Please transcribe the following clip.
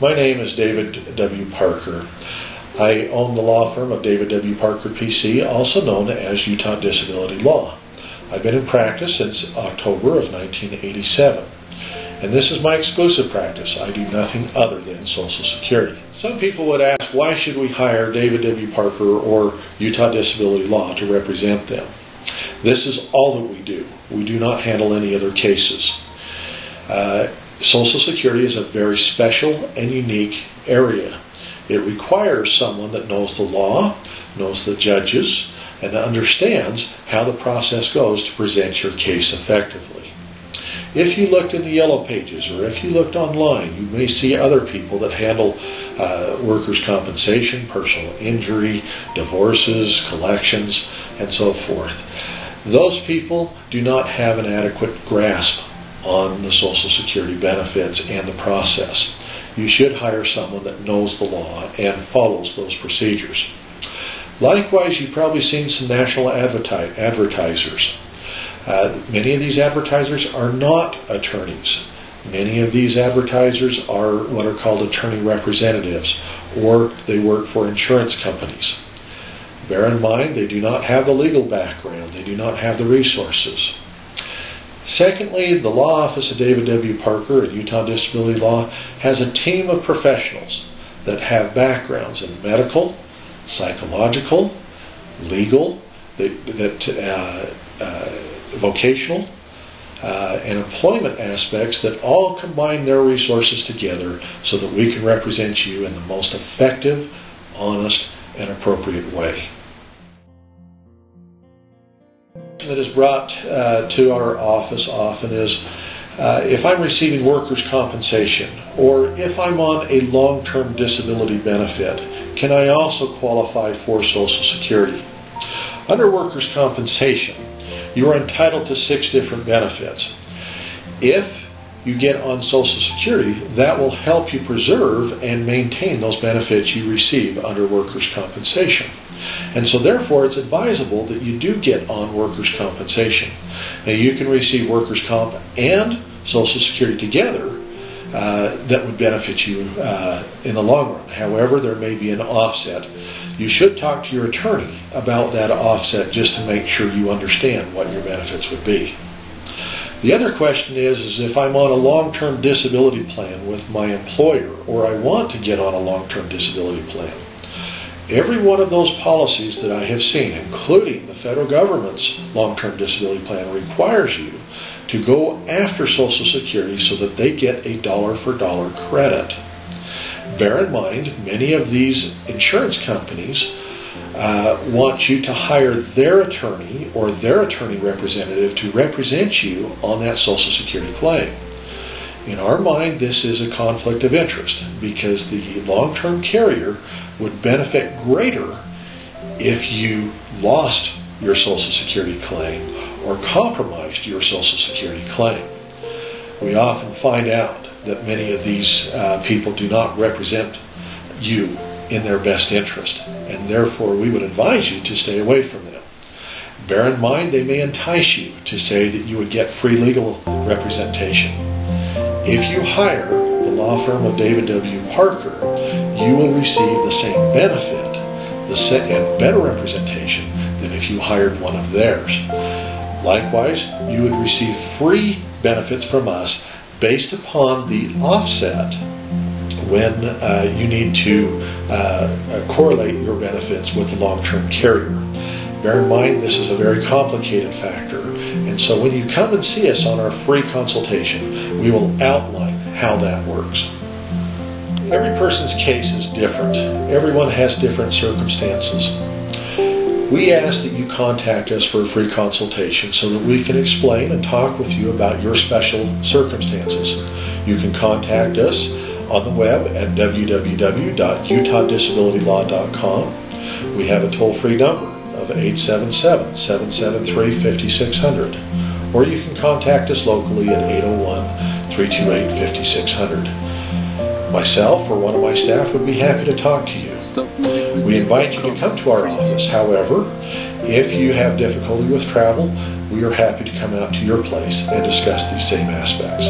My name is David W. Parker. I own the law firm of David W. Parker, PC, also known as Utah Disability Law. I've been in practice since October of 1987, and this is my exclusive practice. I do nothing other than Social Security. Some people would ask, why should we hire David W. Parker or Utah Disability Law to represent them? This is all that we do. We do not handle any other cases. Social Security is a very special and unique area. It requires someone that knows the law, knows the judges, and understands how the process goes to present your case effectively. If you looked in the yellow pages or if you looked online, you may see other people that handle workers' compensation, personal injury, divorces, collections, and so forth. Those people do not have an adequate grasp on the Social Security benefits and the process. You should hire someone that knows the law and follows those procedures. Likewise, you've probably seen some national advertisers. Many of these advertisers are not attorneys. Many of these advertisers are what are called attorney representatives, or they work for insurance companies. Bear in mind, they do not have the legal background. They do not have the resources. Secondly, the law office of David W. Parker at Utah Disability Law has a team of professionals that have backgrounds in medical, psychological, legal, vocational, and employment aspects that all combine their resources together so that we can represent you in the most effective, honest, and appropriate way. That is brought to our office often is if I'm receiving workers' compensation or if I'm on a long-term disability benefit, can I also qualify for Social Security? Under workers' compensation, you are entitled to 6 different benefits. If you get on Social Security, that will help you preserve and maintain those benefits you receive under workers' compensation. And so therefore it's advisable that you do get on workers' compensation. Now you can receive workers' comp and Social Security together that would benefit you in the long run. However, there may be an offset. You should talk to your attorney about that offset just to make sure you understand what your benefits would be. The other question is if I'm on a long-term disability plan with my employer or I want to get on a long-term disability plan, every one of those policies that I have seen, including the federal government's long-term disability plan, requires you to go after Social Security so that they get a dollar-for-dollar credit. Bear in mind, many of these insurance companies want you to hire their attorney or their attorney representative to represent you on that Social Security claim. In our mind, this is a conflict of interest because the long-term carrier would benefit greater if you lost your Social Security claim or compromised your Social Security claim. We often find out that many of these people do not represent you in their best interest, and therefore we would advise you to stay away from them. Bear in mind, they may entice you to say that you would get free legal representation. If you hire the law firm of David W. Parker, you will receive the same benefit and better representation than if you hired one of theirs. Likewise, you would receive free benefits from us based upon the offset when you need to correlate your benefits with the long-term carrier. Bear in mind, this is a very complicated factor, and so when you come and see us on our free consultation, we will outline how that works. Every person's case is different. Everyone has different circumstances. We ask that you contact us for a free consultation so that we can explain and talk with you about your special circumstances. You can contact us on the web at www.utah-disabilitylaw.com. We have a toll-free number of 877-773-5600, or you can contact us locally at 801-328-5600. Myself or one of my staff would be happy to talk to you. We invite you to come to our office. However, if you have difficulty with travel, we are happy to come out to your place and discuss these same aspects.